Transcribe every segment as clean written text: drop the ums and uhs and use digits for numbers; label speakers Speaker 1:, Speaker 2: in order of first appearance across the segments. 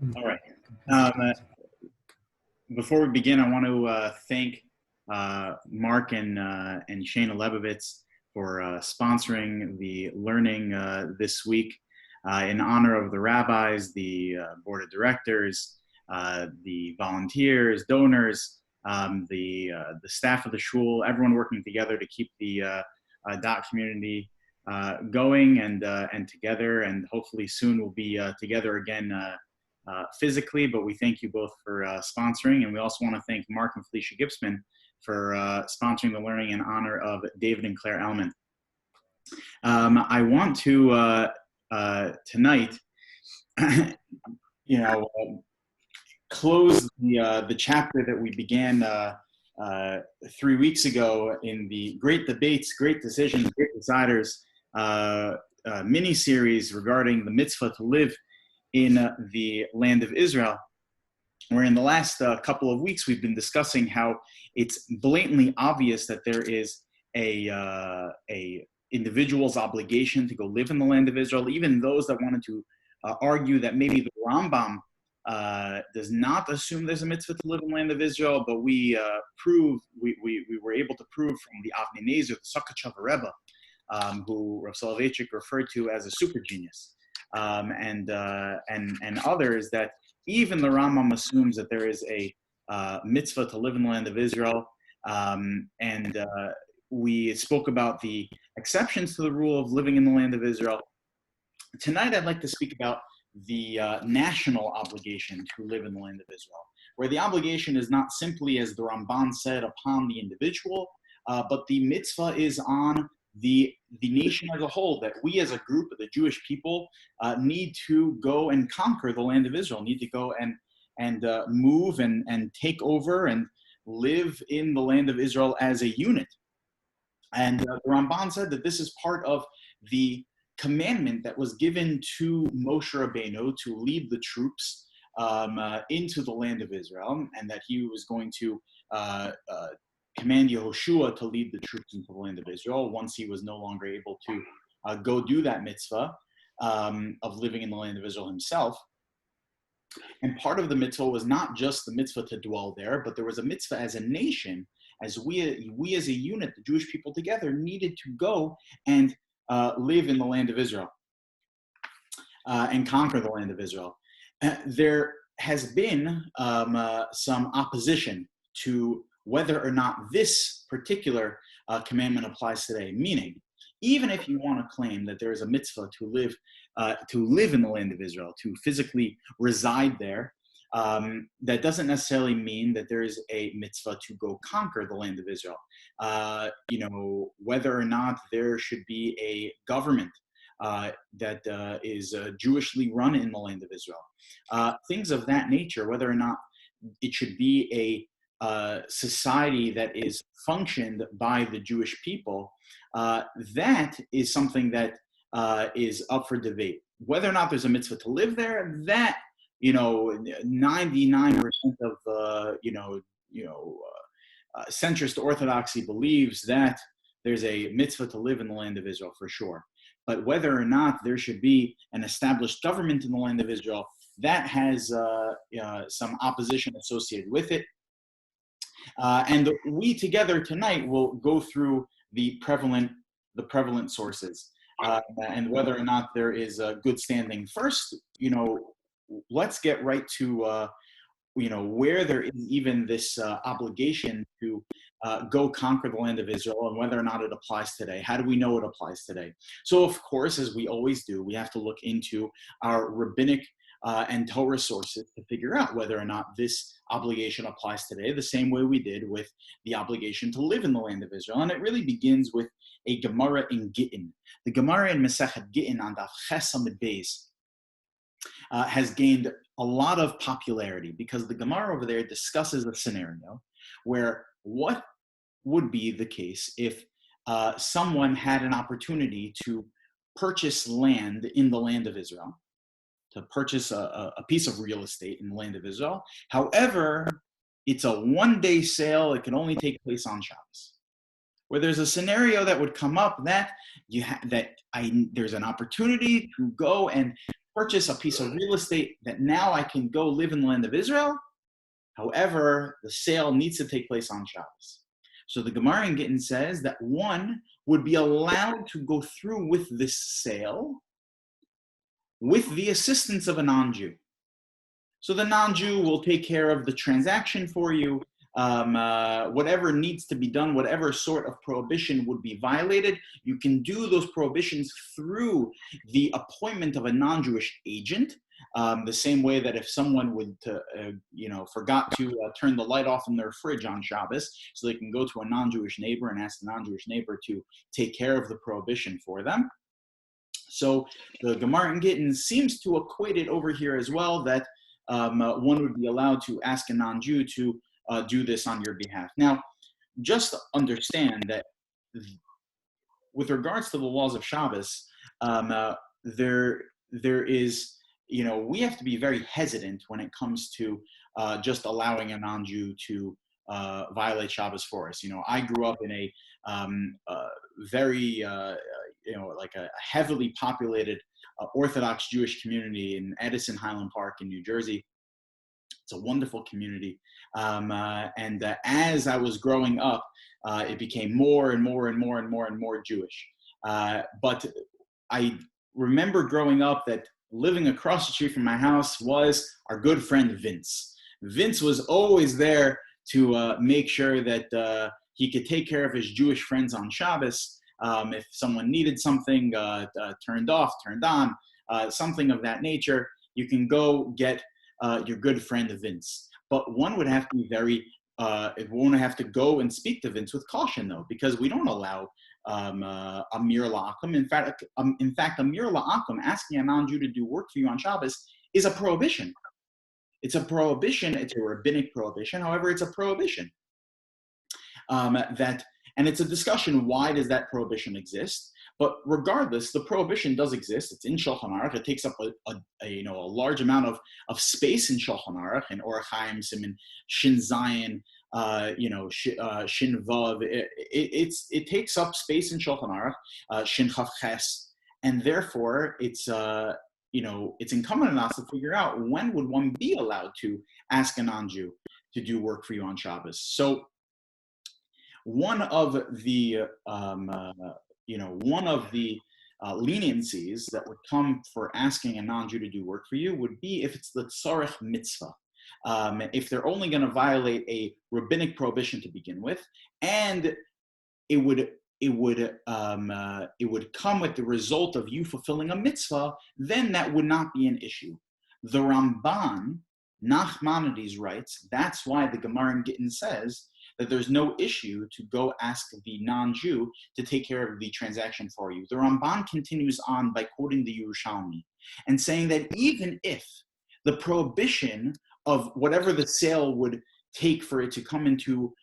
Speaker 1: All right. Um, Before we begin, I want to thank Mark and Shana Lebovitz for sponsoring the learning this week in honor of the rabbis, the board of directors, the volunteers, donors, the staff of the shul, everyone working together to keep the dot community going and together, and hopefully soon we'll be together again physically, but we thank you both for sponsoring. And we also want to thank Mark and Felicia Gibson for sponsoring the learning in honor of David and Claire Ellman. I want to tonight, close the chapter that we began 3 weeks ago in the Great Debates, Great Decisions, Great Deciders mini-series regarding the mitzvah to live in the land of Israel, where in the last couple of weeks we've been discussing how it's blatantly obvious that there is a individual's obligation to go live in the land of Israel. Even those that wanted to argue that maybe the Rambam does not assume there's a mitzvah to live in the land of Israel, but we were able to prove from the Avnei Nezer, the Sakachav Rebbe, who Rav Soloveitchik referred to as a super genius. And others, that even the Rambam assumes that there is a mitzvah to live in the land of Israel. We spoke about the exceptions to the rule of living in the land of Israel. Tonight, I'd like to speak about the national obligation to live in the land of Israel, where the obligation is not simply, as the Ramban said, upon the individual, but the mitzvah is on the nation as a whole, that we as a group of the Jewish people need to go and conquer the land of Israel, need to go and move and take over and live in the land of Israel as a unit. And the Ramban said that this is part of the commandment that was given to Moshe Rabbeinu to lead the troops into the land of Israel, and that he was going to command Yehoshua to lead the troops into the land of Israel once he was no longer able to go do that mitzvah of living in the land of Israel himself. And part of the mitzvah was not just the mitzvah to dwell there, but there was a mitzvah as a nation, as we as a unit, the Jewish people together, needed to go and live in the land of Israel and conquer the land of Israel. There has been some opposition to whether or not this particular commandment applies today. Meaning, even if you want to claim that there is a mitzvah to live in the land of Israel, to physically reside there, that doesn't necessarily mean that there is a mitzvah to go conquer the land of Israel. Whether or not there should be a government that is Jewishly run in the land of Israel, things of that nature, whether or not it should be a society that is functioned by the Jewish people, that is something that is up for debate. Whether or not there's a mitzvah to live there, that 99% of centrist orthodoxy believes that there's a mitzvah to live in the land of Israel for sure. But whether or not there should be an established government in the land of Israel, that has some opposition associated with it. And we together tonight will go through the prevalent sources and whether or not there is a good standing. First, let's get right to where there is even this obligation to go conquer the land of Israel, and whether or not it applies today. How do we know it applies today? So, of course, as we always do, we have to look into our rabbinic and Torah sources to figure out whether or not this obligation applies today, the same way we did with the obligation to live in the land of Israel. And it really begins with a Gemara in Gittin. The Gemara in Masechet Gittin on Daf Ches Amud Beis has gained a lot of popularity because the Gemara over there discusses a scenario where what would be the case if someone had an opportunity to purchase land in the land of Israel, to purchase a piece of real estate in the land of Israel. However, it's a one-day sale. It can only take place on Shabbos. Where there's a scenario that would come up that there's an opportunity to go and purchase a piece of real estate that now I can go live in the land of Israel. However, the sale needs to take place on Shabbos. So the Gemara in Gittin says that one would be allowed to go through with this sale with the assistance of a non-Jew. So the non-Jew will take care of the transaction for you. Whatever needs to be done, whatever sort of prohibition would be violated, you can do those prohibitions through the appointment of a non-Jewish agent. The same way that if someone would, forgot to turn the light off in their fridge on Shabbos, so they can go to a non-Jewish neighbor and ask the non-Jewish neighbor to take care of the prohibition for them. So the Gemara in Gittin seems to equate it over here as well, that one would be allowed to ask a non-Jew to do this on your behalf. Now, just understand that with regards to the laws of Shabbos, there is, we have to be very hesitant when it comes to just allowing a non-Jew to violate Shabbos for us. I grew up in a very, like a heavily populated Orthodox Jewish community in Edison Highland Park in New Jersey. It's a wonderful community. And as I was growing up, it became more and more and more and more and more Jewish. But I remember growing up that living across the street from my house was our good friend Vince. Vince was always there to make sure that he could take care of his Jewish friends on Shabbos. If someone needed something turned off, turned on, something of that nature, you can go get your good friend Vince. But one would have to be one would have to go and speak to Vince with caution, though, because we don't allow Amir La'akum. In fact, Amir La'akum, asking a non-Jew to do work for you on Shabbos, is a prohibition. It's a prohibition. It's a rabbinic prohibition. However, it's a prohibition. And it's a discussion, why does that prohibition exist? But regardless, the prohibition does exist. It's in Shulchan Aruch. It takes up a large amount of space in Shulchan Aruch, in Orach Chaim, Siman Shin Zayin, Shin Vav. It takes up space in Shulchan Aruch, Shin Chav Ches, and therefore it's incumbent on us to figure out when would one be allowed to ask a non-Jew to do work for you on Shabbos. So one of the leniencies that would come for asking a non-Jew to do work for you would be if it's the tzarech mitzvah. If they're only going to violate a rabbinic prohibition to begin with, and it would come with the result of you fulfilling a mitzvah, then that would not be an issue. The Ramban, Nachmanides, writes, that's why the Gemara in Gittin says that there's no issue to go ask the non-Jew to take care of the transaction for you. The Ramban continues on by quoting the Yerushalmi and saying that even if the prohibition of whatever the sale would take for it to come into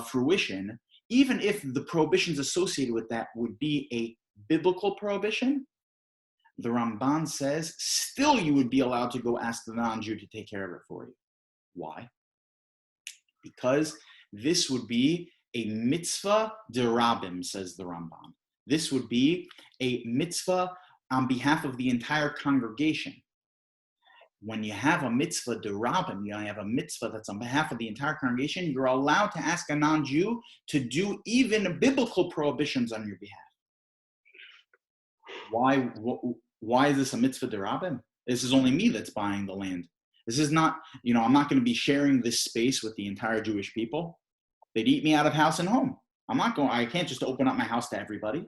Speaker 1: fruition, even if the prohibitions associated with that would be a biblical prohibition, the Ramban says still you would be allowed to go ask the non-Jew to take care of it for you. Why? Because this would be a mitzvah derabim, says the Rambam. This would be a mitzvah on behalf of the entire congregation. When you have a mitzvah derabim, you have a mitzvah that's on behalf of the entire congregation, you're allowed to ask a non-Jew to do even biblical prohibitions on your behalf. Why is this a mitzvah derabim? This is only me that's buying the land. This is not, I'm not going to be sharing this space with the entire Jewish people. They'd eat me out of house and home. I can't just open up my house to everybody.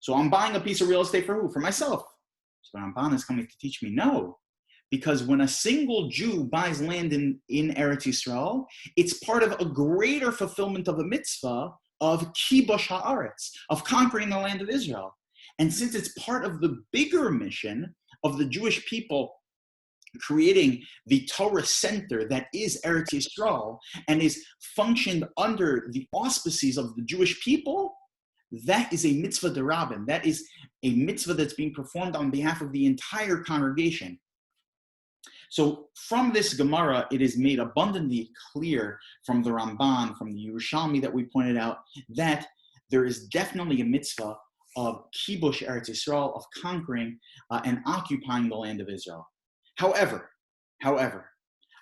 Speaker 1: So I'm buying a piece of real estate for who? For myself. So Ramban is coming to teach me, no. Because when a single Jew buys land in Eretz Yisrael, it's part of a greater fulfillment of a mitzvah of kibush haaretz, of conquering the land of Israel. And since it's part of the bigger mission of the Jewish people creating the Torah center that is Eretz Yisrael and is functioned under the auspices of the Jewish people, that is a mitzvah derabim. That is a mitzvah that's being performed on behalf of the entire congregation. So from this Gemara, it is made abundantly clear from the Ramban, from the Yerushalmi that we pointed out, that there is definitely a mitzvah of kibush Eretz Yisrael, of conquering and occupying the land of Israel. However,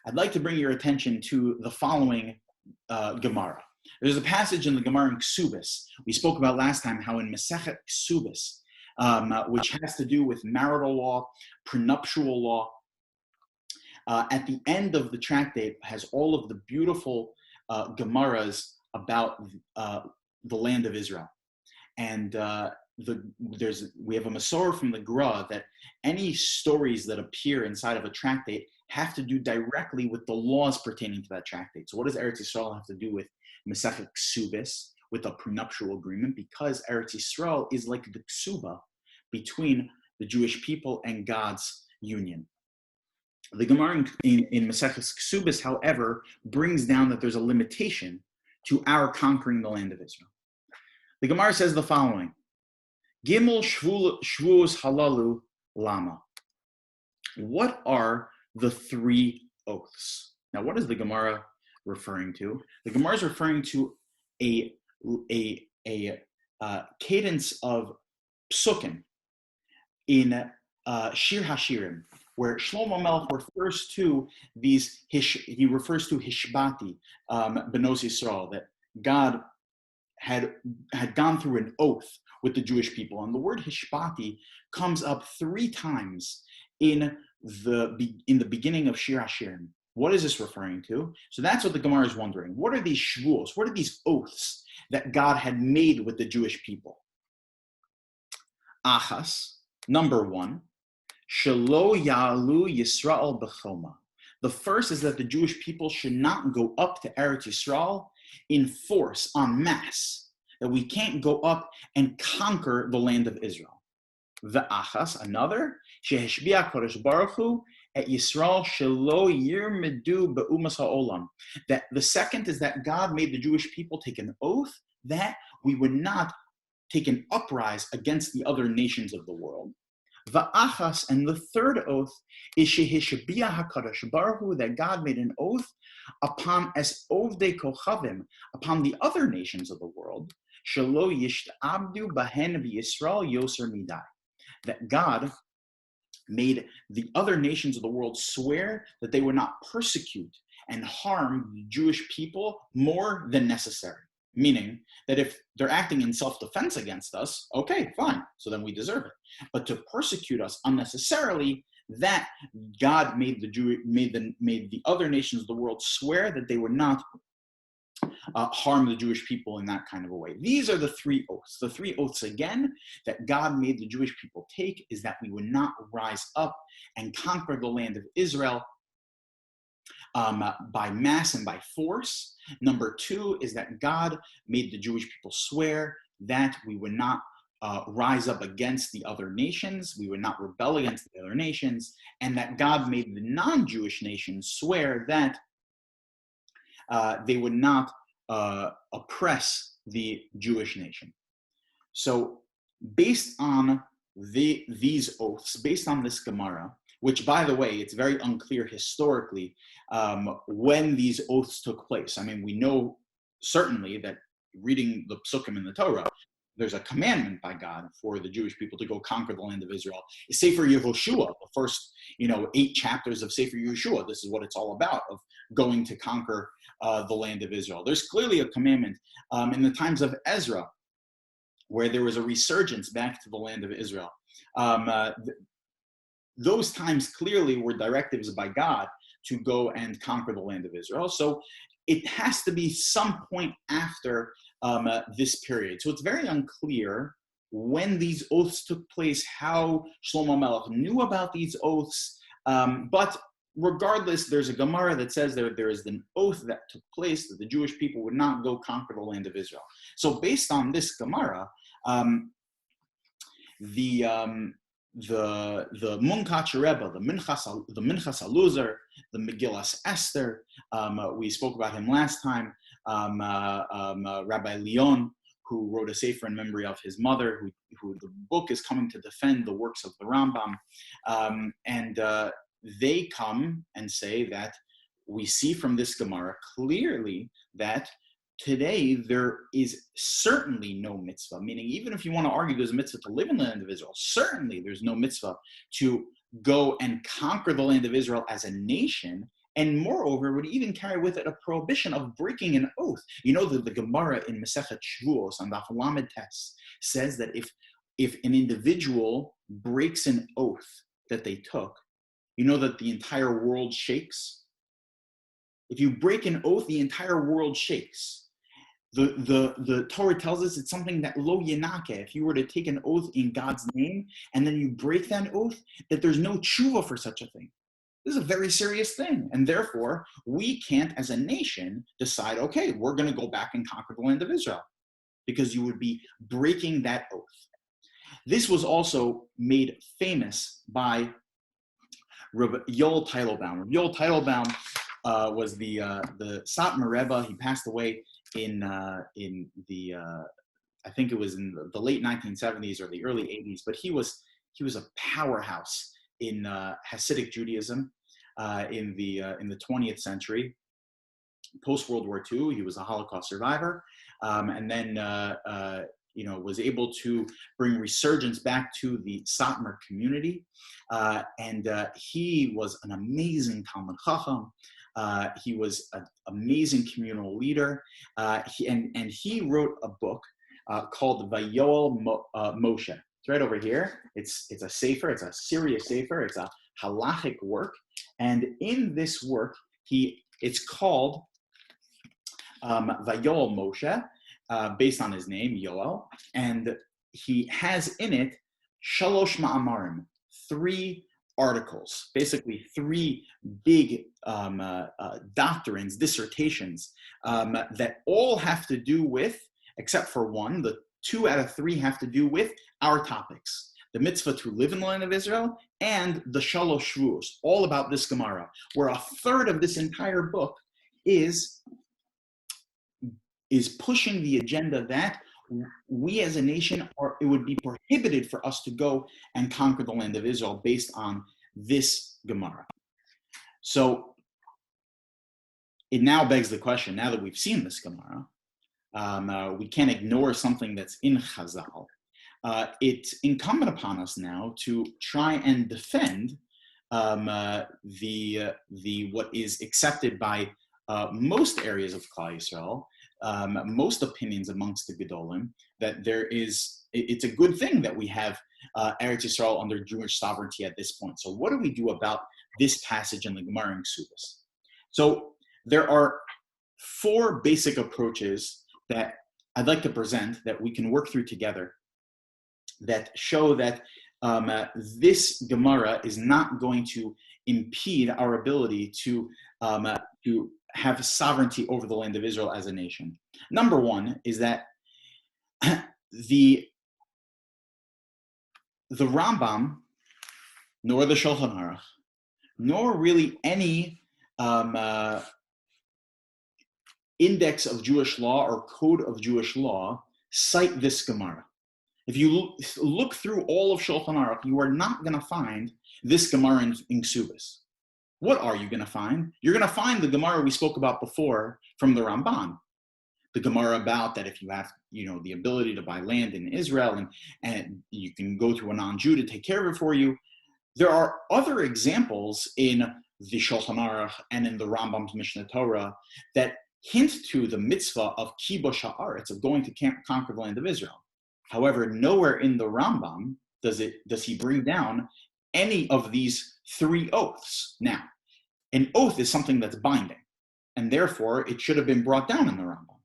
Speaker 1: I'd like to bring your attention to the following Gemara. There's a passage in the Gemara in Ksubis. We spoke about last time how in Masechet Ksubis, which has to do with marital law, prenuptial law, at the end of the tractate has all of the beautiful Gemaras about the land of Israel. And we have a Masorah from the Gra that any stories that appear inside of a tractate have to do directly with the laws pertaining to that tractate. So what does Eretz Yisrael have to do with Masechet Ksubis, with a prenuptial agreement? Because Eretz Yisrael is like the ksuba between the Jewish people and God's union. The Gemara in Masechet Ksubis, however, brings down that there's a limitation to our conquering the land of Israel. The Gemara says the following: Gimel Shvuos Halalu Lama. What are the three oaths? Now, what is the Gemara referring to? The Gemara is referring to a cadence of psukim in Shir Hashirim, where Shlomo Melech refers to these. He refers to Hishbati Benos Yisrael, that God had gone through an oath with the Jewish people, and the word Hishbati comes up 3 times in the beginning of Shir Hashirim. What is this referring to? So that's what the Gemara is wondering. What are these shvuos? What are these oaths that God had made with the Jewish people? Achas, number 1, Shelo Ya'alu Yisrael B'choma. The first is that the Jewish people should not go up to Eretz Yisrael in force, en masse, that we can't go up and conquer the land of Israel. Ve'achas, another, Sheheshbiya Kodesh Baruch Hu et Yisrael shelo yirmedu be'umas ha'olam. That the second is that God made the Jewish people take an oath that we would not take an uprise against the other nations of the world. Va'achas, and the third oath is Sheheshbiya HaKadosh Baruch Hu, that God made an oath upon es ovdei kochavim, upon the other nations of the world, shelo yishtabdu bahen v'Yisrael yoser midai, that God made the other nations of the world swear that they would not persecute and harm the Jewish people more than necessary. Meaning that if they're acting in self-defense against us, okay, fine, so then we deserve it. But to persecute us unnecessarily, that God made the other nations of the world swear that they would not harm the Jewish people in that kind of a way. These are the 3 oaths. The 3 oaths, again, that God made the Jewish people take is that we would not rise up and conquer the land of Israel by mass and by force. Number 2 is that God made the Jewish people swear that we would not rise up against the other nations, we would not rebel against the other nations, and that God made the non-Jewish nations swear that they would not oppress the Jewish nation. So based on these oaths, based on this Gemara, which, by the way, it's very unclear historically when these oaths took place. I mean, we know certainly that reading the psukim in the Torah, there's a commandment by God for the Jewish people to go conquer the land of Israel. Sefer Yehoshua, the first 8 chapters of Sefer Yehoshua, this is what it's all about, of going to conquer the land of Israel. There's clearly a commandment in the times of Ezra, where there was a resurgence back to the land of Israel. Those times clearly were directives by God to go and conquer the land of Israel. So it has to be some point after this period. So it's very unclear when these oaths took place, how Shlomo Melech knew about these oaths. But regardless, there's a Gemara that says there is an oath that took place that the Jewish people would not go conquer the land of Israel. So based on this Gemara, the Munkach Rebbe, the Minchas Aluzer, the Megillas Esther, we spoke about him last time, Rabbi Leon, who wrote a sefer in memory of his mother, who the book is coming to defend the works of the Rambam, and they come and say that we see from this Gemara clearly that today there is certainly no mitzvah, meaning even if you want to argue there's a mitzvah to live in the land of Israel, certainly there's no mitzvah to go and conquer the land of Israel as a nation. And moreover, would even carry with it a prohibition of breaking an oath. You know that the Gemara in Masechet Shavuos on Daf Lamed Tes says that if an individual breaks an oath that they took, you know that the entire world shakes. If you break an oath, the entire world shakes. The Torah tells us it's something that lo yenake. If you were to take an oath in God's name and then you break that oath, that there's no tshuva for such a thing. This is a very serious thing. And therefore, we can't, as a nation, decide, okay, we're going to go back and conquer the land of Israel, because you would be breaking that oath. This was also made famous by Rabbi Yoel Teitelbaum. Rabbi Yoel Teitelbaum was the Satmar Rebbe. He passed away in the I think it was in the late 1970s or the early 80s. But he was a powerhouse in Hasidic Judaism in the 20th century. Post World War II, he was a Holocaust survivor, and then was able to bring resurgence back to the Satmar community. And he was an amazing Talmud Chacham. He was an amazing communal leader. He wrote a book called Vayoel Moshe. It's right over here. It's a sefer. It's a serious sefer. It's a halachic work. And in this work, it's called Vayoel Moshe, based on his name, Yoel. And he has in it Shalosh Ma'amarim, 3 articles, basically 3 big doctrines, dissertations, that all have to do with, except for one, the 2 out of 3 have to do with our topics: the mitzvah to live in the land of Israel and the Shalosh Shavuos, all about this Gemara, where a third of this entire book is pushing the agenda that we as a nation, it would be prohibited for us to go and conquer the land of Israel based on this Gemara. So it now begs the question, now that we've seen this Gemara, we can't ignore something that's in Chazal. It's incumbent upon us now to try and defend the what is accepted by most areas of Klal Yisrael, most opinions amongst the Gedolim, that it's a good thing that we have Eretz Yisrael under Jewish sovereignty at this point. So what do we do about this passage in the Gemara in Ksubos? So there are 4 basic approaches that I'd like to present that we can work through together that show that this Gemara is not going to impede our ability to have sovereignty over the land of Israel as a nation. Number 1 is that the Rambam, nor the Shulchan Aruch, nor really any index of Jewish law or code of Jewish law cite this Gemara. If you look through all of Shulchan Aruch, you are not going to find this Gemara in Ksubos. What are you going to find? You're going to find the Gemara we spoke about before from the Ramban. The Gemara about that if you have, the ability to buy land in Israel and you can go to a non-Jew to take care of it for you. There are other examples in the Shulchan Aruch and in the Rambam's Mishnah Torah that hint to the mitzvah of kibush haaretz, of going to conquer the land of Israel. However, nowhere in the Rambam does he bring down any of these 3 oaths. Now, an oath is something that's binding, and therefore it should have been brought down in the Rambam.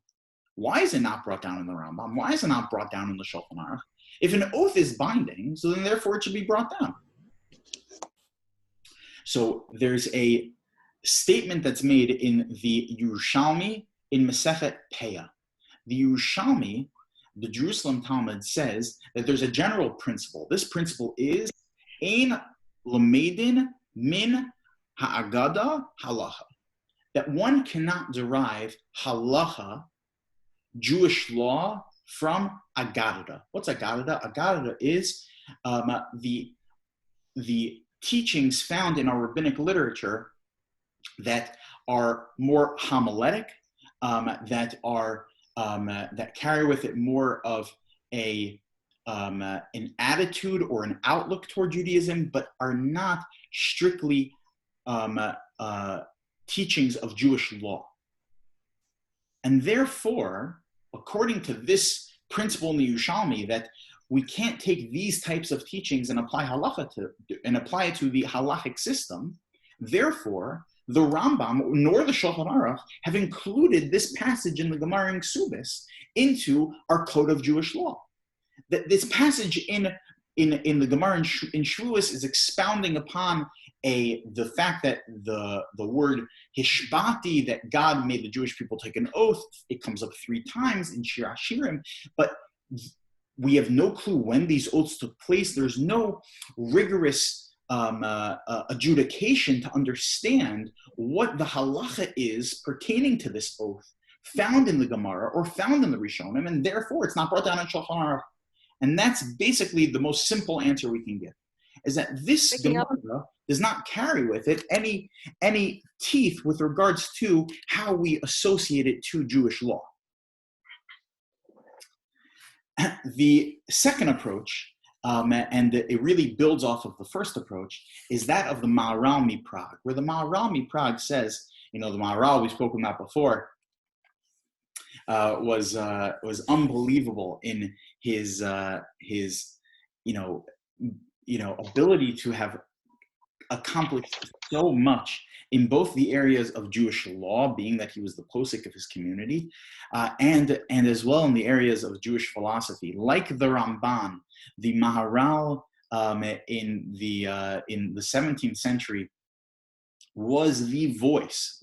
Speaker 1: Why is it not brought down in the Rambam? Why is it not brought down in the Shulchan Aruch? If an oath is binding, so then therefore it should be brought down. So there's a statement that's made in the Yerushalmi in Masechet Peah. The Yerushalmi, the Jerusalem Talmud, says that there's a general principle. This principle is Ein Lamedin Min Ha'agada Halacha, that one cannot derive halacha, Jewish law, from Agadada. What's Agadada? Agadada is the teachings found in our rabbinic literature that are more homiletic, that are that carry with it more of an attitude or an outlook toward Judaism, but are not strictly teachings of Jewish law. And therefore, according to this principle in the Yerushalmi, that we can't take these types of teachings and apply it to the halachic system. Therefore, the Rambam nor the Shulchan Aruch have included this passage in the Gemara in Ksubis into our code of Jewish law. That this passage in the Gemara in Shavuos is expounding upon the fact that the word hishbati, that God made the Jewish people take an oath. It comes up 3 times in Shir Hashirim, but we have no clue when these oaths took place. There's no rigorous adjudication to understand what the halacha is pertaining to this oath found in the Gemara or found in the Rishonim, and therefore it's not brought down in Shulchan Aruch. And that's basically the most simple answer we can give, is that this Gemara does not carry with it any teeth with regards to how we associate it to Jewish law. The second approach, and it really builds off of the first approach, is that of the Maharal Miprag, where the Maharal Miprag says, the Maharal, we've spoken about before, was unbelievable in his ability to have accomplished so much in both the areas of Jewish law, being that he was the posek of his community, and as well in the areas of Jewish philosophy. Like the Ramban, the Maharal in the 17th century was the voice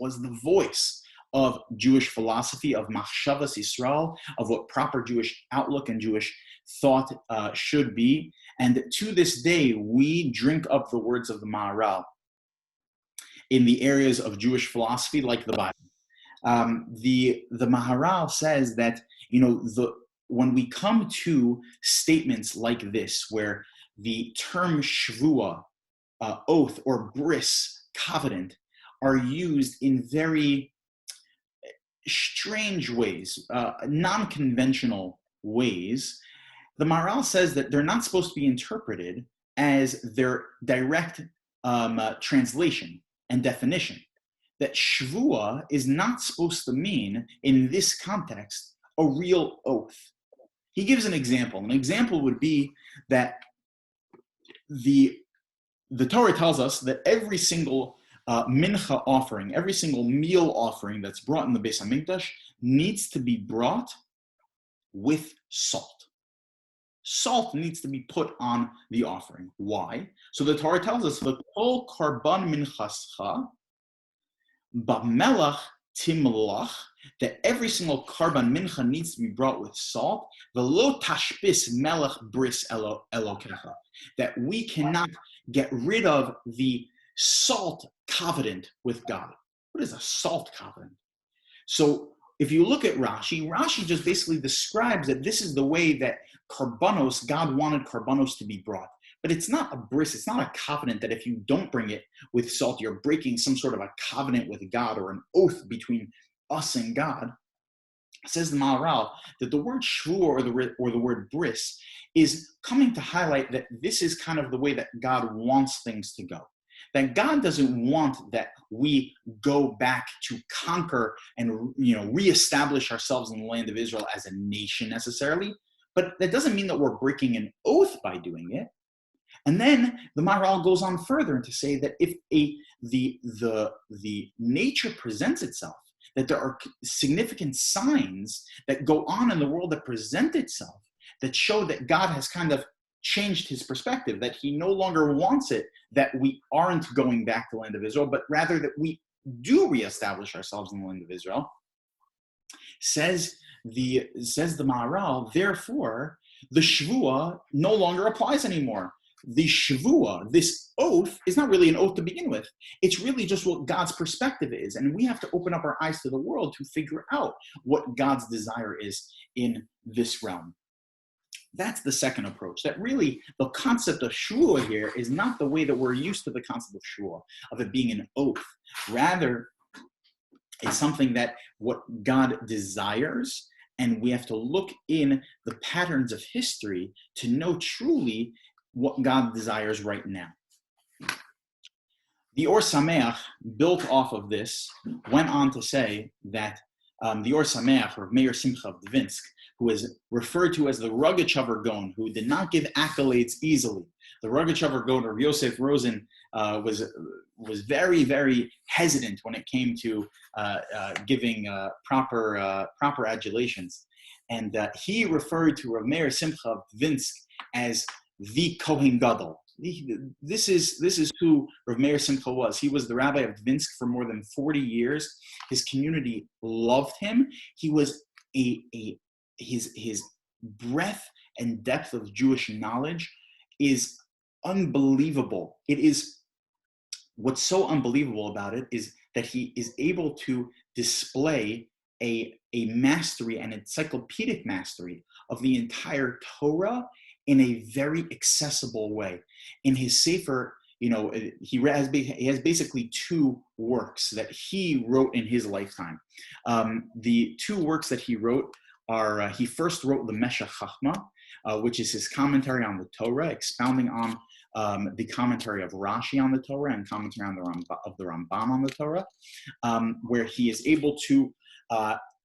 Speaker 1: of Jewish philosophy, of Machshavas Yisrael, of what proper Jewish outlook and Jewish thought should be. And to this day, we drink up the words of the Maharal in the areas of Jewish philosophy, like the Bible. The Maharal says that, when we come to statements like this, where the term shvua, oath, or bris, covenant, are used in very strange ways, non-conventional ways, the Maharal says that they're not supposed to be interpreted as their direct translation and definition. That shvua is not supposed to mean, in this context, a real oath. He gives an example. An example would be that the Torah tells us that every single mincha offering, every single meal offering that's brought in the Beis HaMikdash needs to be brought with salt. Salt needs to be put on the offering. Why? So the Torah tells us, "V'kol karban minchascha b'melach timlach," that every single karban mincha needs to be brought with salt. "V'lo tashbis melech bris elokecha," that we cannot get rid of the salt covenant with God. What is a salt covenant? So if you look at Rashi just basically describes that this is the way that karbanos, God wanted karbanos to be brought. But it's not a bris, it's not a covenant that if you don't bring it with salt, you're breaking some sort of a covenant with God or an oath between us and God. Says the Maharal that the word shvua or the word bris is coming to highlight that this is kind of the way that God wants things to go. That God doesn't want that we go back to conquer and reestablish ourselves in the land of Israel as a nation necessarily, but that doesn't mean that we're breaking an oath by doing it. And then the Maharal goes on further to say that if the nature presents itself, that there are significant signs that go on in the world that present itself that show that God has kind of changed his perspective, that he no longer wants it that we aren't going back to the land of Israel, but rather that we do reestablish ourselves in the land of Israel. Says the Maharal, therefore, the shvua no longer applies anymore. The shvua, this oath, is not really an oath to begin with. It's really just what God's perspective is. And we have to open up our eyes to the world to figure out what God's desire is in this realm. That's the second approach. That really, the concept of shvua here is not the way that we're used to the concept of shvua, of it being an oath. Rather, It's something that what God desires, and we have to look in the patterns of history to know truly what God desires right now. The Or Sameach, built off of this, went on to say that the Or Sameach, or Meir Simcha of Dvinsk, who is referred to as the Rogachover Gaon, who did not give accolades easily. The Rogachover Gaon, or Yosef Rosen, was very, very hesitant when it came to giving proper adulations. And he referred to Rav Meir Simcha of Dvinsk as the Kohen Gadol. This is who Rav Meir Simcha was. He was the rabbi of Dvinsk for more than 40 years. His community loved him. He was his breadth and depth of Jewish knowledge is unbelievable. It is, what's so unbelievable about it is that he is able to display a mastery, an encyclopedic mastery of the entire Torah in a very accessible way. In his Sefer, he has basically two works that he wrote in his lifetime. The two works that he wrote are, he first wrote the Meshech Chachma, which is his commentary on the Torah, expounding on the commentary of Rashi on the Torah and commentary on the Rambam on the Torah, where he is able to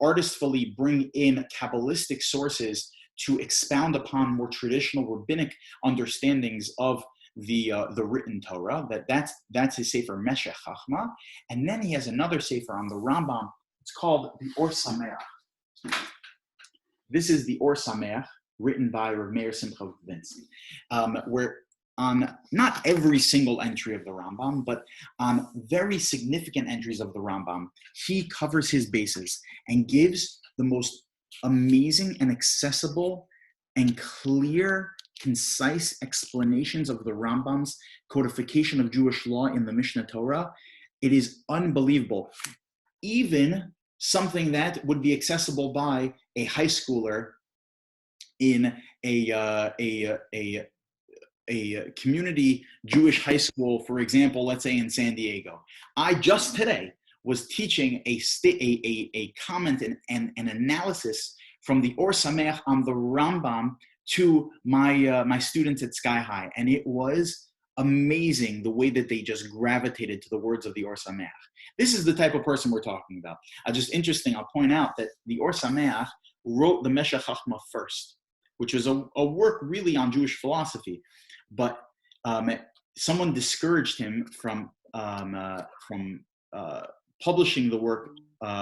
Speaker 1: artistfully bring in Kabbalistic sources to expound upon more traditional rabbinic understandings of the written Torah. That's his Sefer Meshech Chachma. And then he has another Sefer on the Rambam. It's called the Or Sameach. This is the Or Sameach, written by Rav Meir Simcha of Dvinsk, where on not every single entry of the Rambam, but on very significant entries of the Rambam, he covers his bases and gives the most amazing and accessible and clear, concise explanations of the Rambam's codification of Jewish law in the Mishnah Torah. It is unbelievable. Even something that would be accessible by a high schooler in a community Jewish high school, for example, let's say in San Diego. I just today was teaching a comment and an analysis from the Or Sameach on the Rambam to my students at Sky High, and it was amazing the way that they just gravitated to the words of the Or Sameach. This is the type of person we're talking about. Just interesting, I'll point out that the Or Sameach wrote the Meshech Chachma first, which was a work really on Jewish philosophy, but someone discouraged him from publishing the work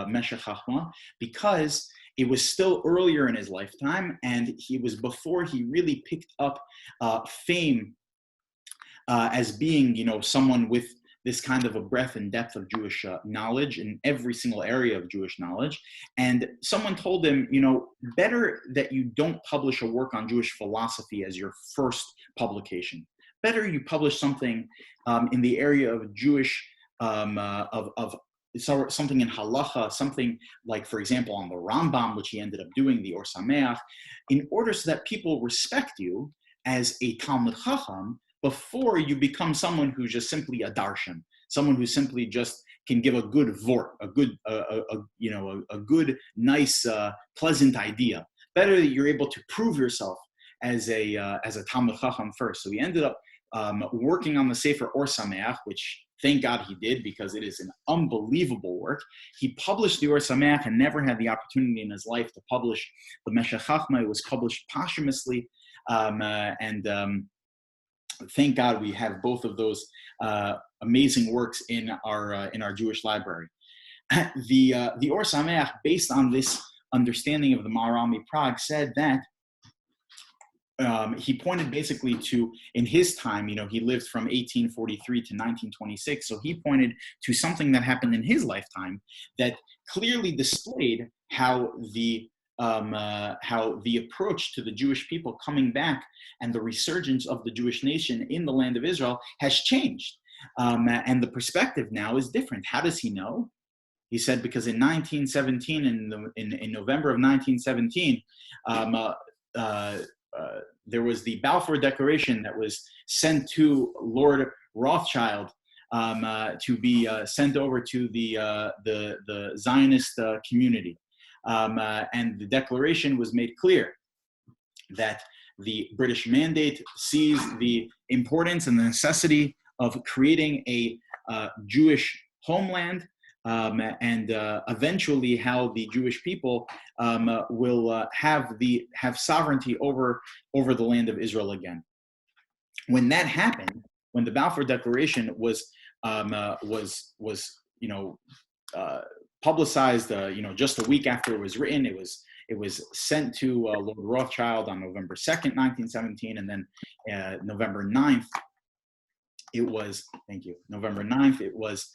Speaker 1: Meshech Chachma because it was still earlier in his lifetime, and he was before he really picked up fame as being, someone with this kind of a breadth and depth of Jewish knowledge in every single area of Jewish knowledge. And someone told him, better that you don't publish a work on Jewish philosophy as your first publication. Better you publish something in the area of Jewish, something in halacha, something like, for example, on the Rambam, which he ended up doing, the Or Sameach, in order so that people respect you as a Talmud Chacham before you become someone who's just simply a darshan, someone who simply just can give a good vort, a good, nice, pleasant idea. Better that you're able to prove yourself as a Talmud Chacham first. So he ended up working on the Sefer Or Sameach, which thank God he did, because it is an unbelievable work. He published the Or Sameach and never had the opportunity in his life to publish the Meshech Chachma. It was published posthumously, thank God we have both of those amazing works in our Jewish library. The Or Sameach, based on this understanding of the Maharal Prague, said that he pointed basically to, in his time, he lived from 1843 to 1926, so he pointed to something that happened in his lifetime that clearly displayed how the approach to the Jewish people coming back and the resurgence of the Jewish nation in the land of Israel has changed. And the perspective now is different. How does he know? He said, because in 1917, in November of 1917, there was the Balfour Declaration that was sent to Lord Rothschild to be sent over to the Zionist community. And the declaration was made clear that the British mandate sees the importance and the necessity of creating a Jewish homeland, and eventually how the Jewish people will have sovereignty over the land of Israel again. When that happened, when the Balfour Declaration was publicized, just a week after it was written, it was sent to Lord Rothschild on November 2nd, 1917, and then November 9th, November 9th, it was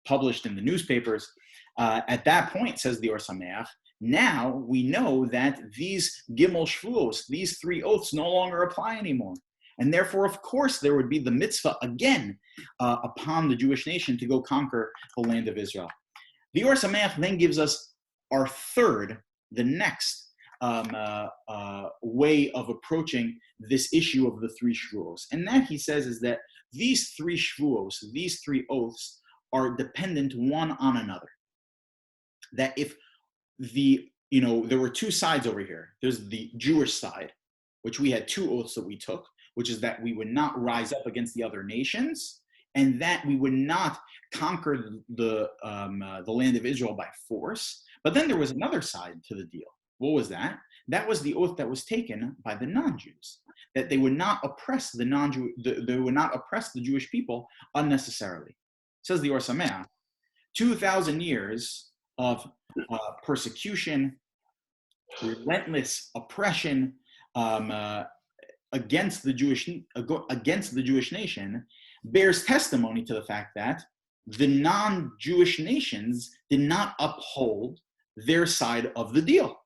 Speaker 1: published in the newspapers. At that point, says the Or Sameach, now we know that these Gimel Shvuos, these 3 oaths, no longer apply anymore. And therefore, of course, there would be the mitzvah again upon the Jewish nation to go conquer the land of Israel. The Or Sameach then gives us our third, the next way of approaching this issue of the 3 shvuos. And that, he says, is that these 3 shvuos, these 3 oaths, are dependent one on another. That if there were 2 sides over here. There's the Jewish side, which we had 2 oaths that we took, which is that we would not rise up against the other nations, and that we would not conquer the land of Israel by force. But then there was another side to the deal. What was that? That was the oath that was taken by the non-Jews, that they would not oppress they would not oppress the Jewish people unnecessarily. Says the Or Sameach, 2,000 years of persecution, relentless oppression against the Jewish nation bears testimony to the fact that the non-Jewish nations did not uphold their side of the deal.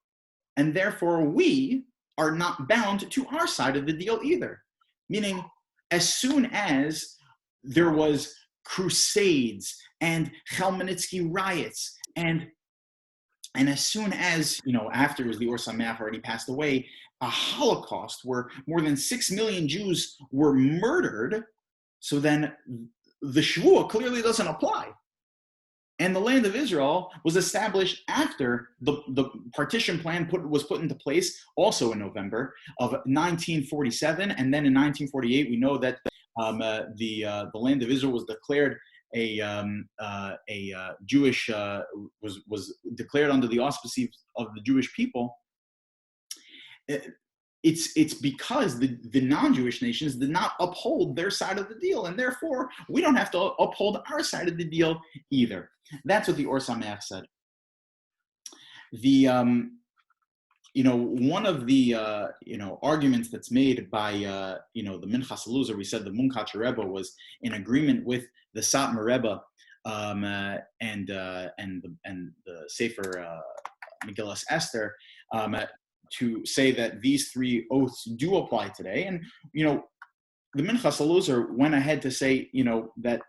Speaker 1: And therefore, we are not bound to our side of the deal either. Meaning, as soon as there was crusades and Chmielnicki riots, and as soon as, after the Or Sameach already passed away, a Holocaust where more than 6 million Jews were murdered, so then the Shvuah clearly doesn't apply. And the land of Israel was established after the partition plan was put into place, also in November of 1947. And then in 1948, we know that the land of Israel was declared Jewish, was declared under the auspices of the Jewish people. It's because the non-Jewish nations did not uphold their side of the deal, and therefore we don't have to uphold our side of the deal either. That's what the Or Sameach said. One of the arguments that's made by the Minchas Eluzar, we said the Munkacher Rebbe was in agreement with the Satmar Rebbe and the Sefer Megillas Esther, to say that these 3 oaths do apply today. And the Minchas Eluzar went ahead to say that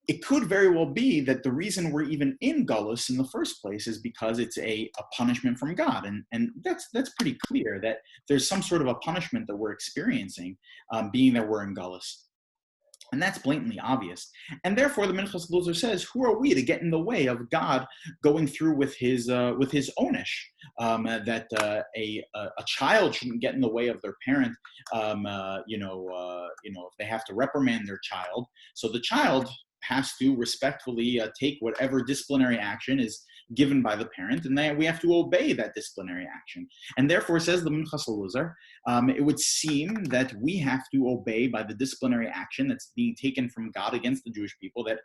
Speaker 1: it could very well be that the reason we're even in Gullus in the first place is because it's a punishment from God. And that's pretty clear that there's some sort of a punishment that we're experiencing, being that we're in Gullus. And that's blatantly obvious. And therefore, the Minchas Eluzar says, who are we to get in the way of God going through with his onish? That a child shouldn't get in the way of their parent, if they have to reprimand their child. So the child has to respectfully take whatever disciplinary action is given by the parent, and then we have to obey that disciplinary action. And therefore, says the Minchas Eluzar, it would seem that we have to obey by the disciplinary action that's being taken from God against the Jewish people, that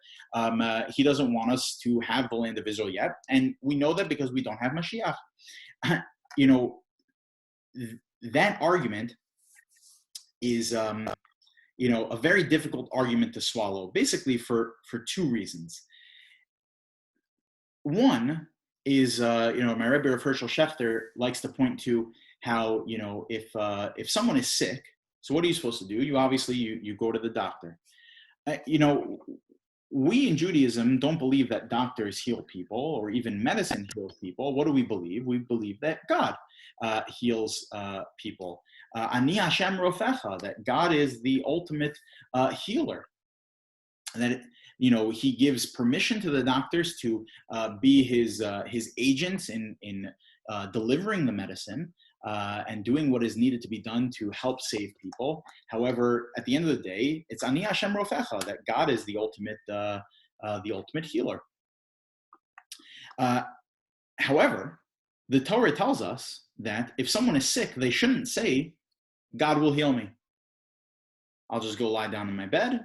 Speaker 1: he doesn't want us to have the land of Israel yet. And we know that because we don't have Mashiach. That argument is a very difficult argument to swallow, basically for 2 reasons. One is, my Rebbe Rav Hershel Schachter likes to point to how, if someone is sick, so what are you supposed to do? You go to the doctor. We in Judaism don't believe that doctors heal people or even medicine heals people. What do we believe? We believe that God heals people. Ani Hashem Rofecha, that God is the ultimate healer. That he gives permission to the doctors to be his agents in delivering the medicine and doing what is needed to be done to help save people. However, at the end of the day, it's Ani Hashem Rofecha, that God is the ultimate healer. However, the Torah tells us that if someone is sick, they shouldn't say, God will heal me. I'll just go lie down in my bed,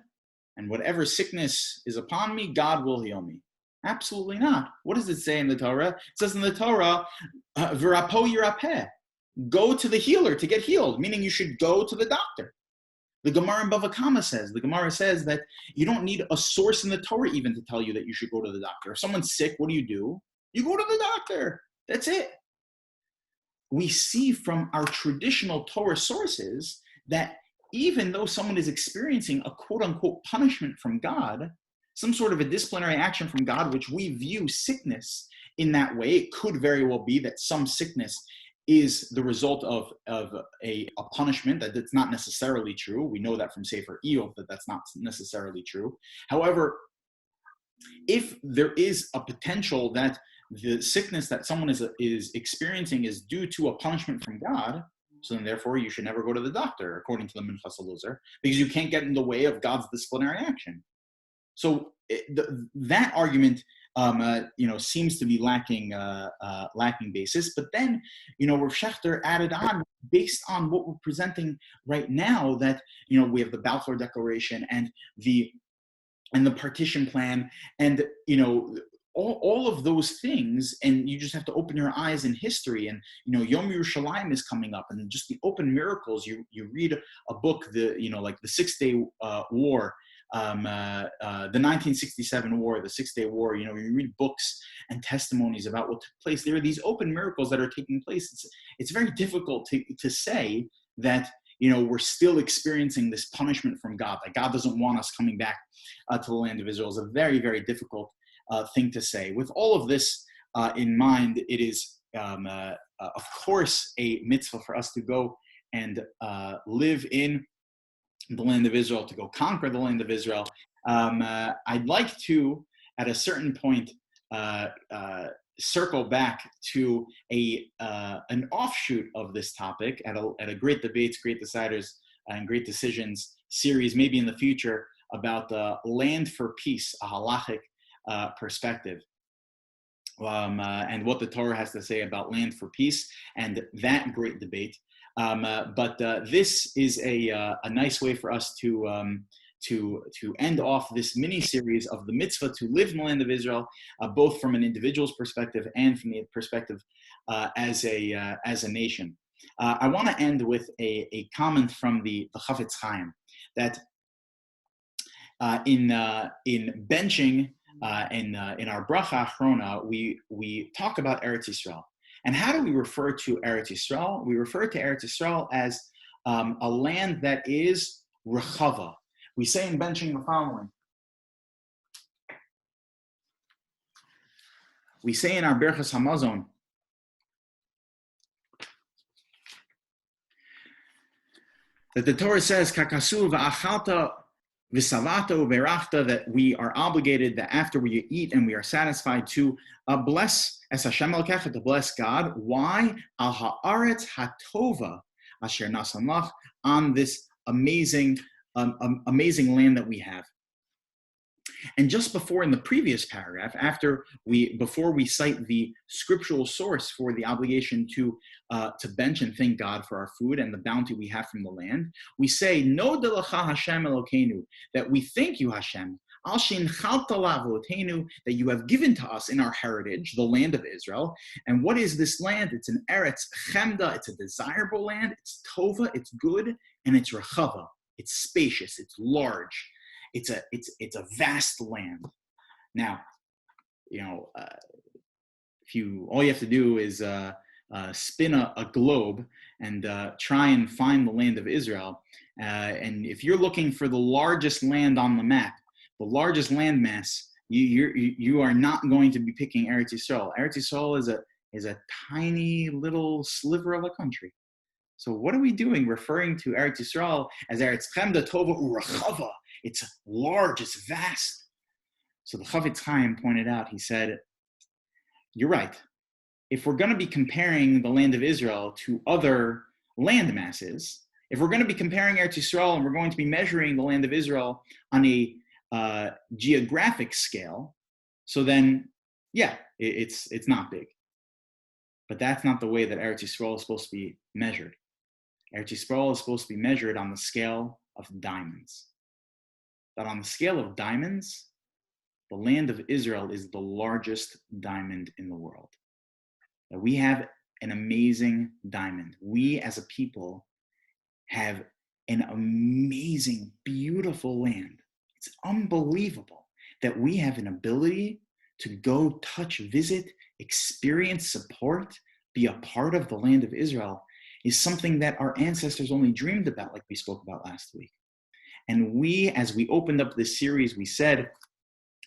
Speaker 1: and whatever sickness is upon me, God will heal me. Absolutely not. What does it say in the Torah? It says in the Torah, V'rapo yirapeh, go to the healer to get healed, meaning you should go to the doctor. The Gemara in Bava Kama says that you don't need a source in the Torah even to tell you that you should go to the doctor. If someone's sick, what do? You go to the doctor. That's it. We see from our traditional Torah sources that even though someone is experiencing a quote-unquote punishment from God, some sort of a disciplinary action from God, which we view sickness in that way, it could very well be that some sickness is the result of a punishment. That's not necessarily true. We know that from Sefer Iyov that that's not necessarily true. However, if there is a potential that the sickness that someone is experiencing is due to a punishment from God, so then therefore you should never go to the doctor, according to the Minchas Elazar, because you can't get in the way of God's disciplinary action. So that argument, seems to be lacking basis. But then, Rav Shechter added on, based on what we're presenting right now, that we have the Balfour Declaration and the partition plan, and all of those things, and you just have to open your eyes in history. And Yom Yerushalayim is coming up, and just the open miracles. You read a book, like the 6-Day War. The 1967 war, the 6-Day War, you read books and testimonies about what took place. There are these open miracles that are taking place. It's very difficult to say that, we're still experiencing this punishment from God, that God doesn't want us coming back to the land of Israel. Is a very, very difficult thing to say. With all of this in mind, it is, of course, a mitzvah for us to go and live in the land of Israel, to go conquer the land of Israel. I'd like to, at a certain point, circle back to an offshoot of this topic at a Great Debates, Great Deciders, and Great Decisions series, maybe in the future, about the land for peace, a halachic perspective. And what the Torah has to say about land for peace and that great debate. But this is a nice way for us to end off this mini series of the mitzvah to live in the land of Israel, both from an individual's perspective and from the perspective as a nation. I want to end with a comment from the Chafetz Chaim that in benching in our bracha achrona, we talk about Eretz Yisrael. And how do we refer to Eretz Yisrael? We refer to Eretz Yisrael as a land that is rechava. We say in benching the following. We say in our Berchas Hamazon that the Torah says, Kakasu v'achalta v'savata u'berachta, that we are obligated, that after we eat and we are satisfied, to bless as Hashem Elokecha, to bless God. Why? Al ha'aretz hatova asher nasan lach, on this amazing land that we have. And just before, in the previous paragraph, before we cite the scriptural source for the obligation to bench and thank God for our food and the bounty we have from the land, we say, No delacha Hashem Elokeinu, that we thank you, Hashem, al she'nchalta la'avotenu, that you have given to us in our heritage, the land of Israel. And what is this land? It's an eretz chemda, it's a desirable land, it's tova, it's good, and it's rechava, it's spacious, it's large. It's a vast land. Now, all you have to do is spin a globe and try and find the land of Israel. And if you're looking for the largest land on the map, the largest landmass, you are not going to be picking Eretz Yisrael. Eretz Yisrael is a tiny little sliver of a country. So what are we doing referring to Eretz Yisrael as Eretz Chemda Tova Urachava? It's large, it's vast. So the Chavetz Chaim pointed out, he said, you're right. If we're going to be comparing the land of Israel to other land masses, if we're going to be comparing Eretz Yisrael and we're going to be measuring the land of Israel on a geographic scale, so then, yeah, it's not big. But that's not the way that Eretz Yisrael is supposed to be measured. Eretz Yisrael is supposed to be measured on the scale of diamonds. That on the scale of diamonds, the land of Israel is the largest diamond in the world. That we have an amazing diamond. We as a people have an amazing, beautiful land. It's unbelievable that we have an ability to go touch, visit, experience, support, be a part of the land of Israel is something that our ancestors only dreamed about, like we spoke about last week. And we, as we opened up this series, we said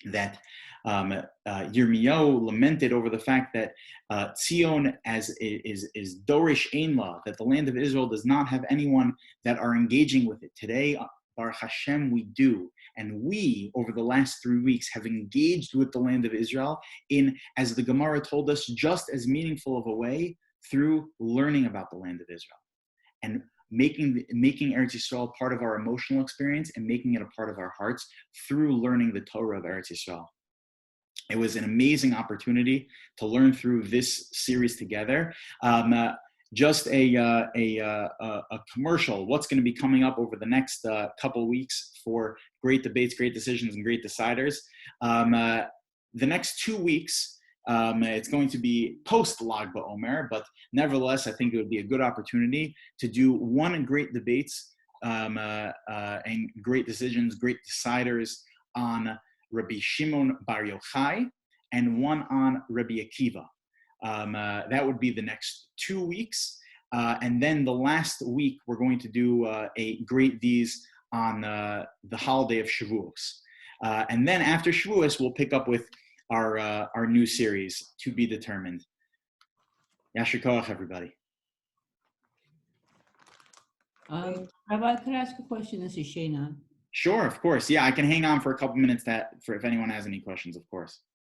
Speaker 1: that Yirmiyahu lamented over the fact that Tzion is Dorish Einla, that the land of Israel does not have anyone that are engaging with it. Today, Baruch Hashem, we do. And we, over the last 3 weeks, have engaged with the land of Israel in, as the Gemara told us, just as meaningful of a way through learning about the land of Israel. And making Eretz Yisrael part of our emotional experience and making it a part of our hearts through learning the Torah of Eretz Yisrael. It was an amazing opportunity to learn through this series together. Just a commercial, what's going to be coming up over the next couple weeks for Great Debates, Great Decisions, and Great Deciders. The next 2 weeks, it's going to be post-Lag BaOmer, but nevertheless, I think it would be a good opportunity to do one Great Debates and Great Decisions, Great Deciders on Rabbi Shimon Bar Yochai and one on Rabbi Akiva. That would be the next 2 weeks. And then the last week, we're going to do a Great D's on the holiday of Shavuos. And then after Shavuos, we'll pick up with our new series, to be determined. Yasher Koach, everybody.
Speaker 2: Rabbi, could I ask a question? This is Shayna.
Speaker 1: Sure, of course. Yeah, I can hang on for a couple minutes for if anyone has any questions, of course.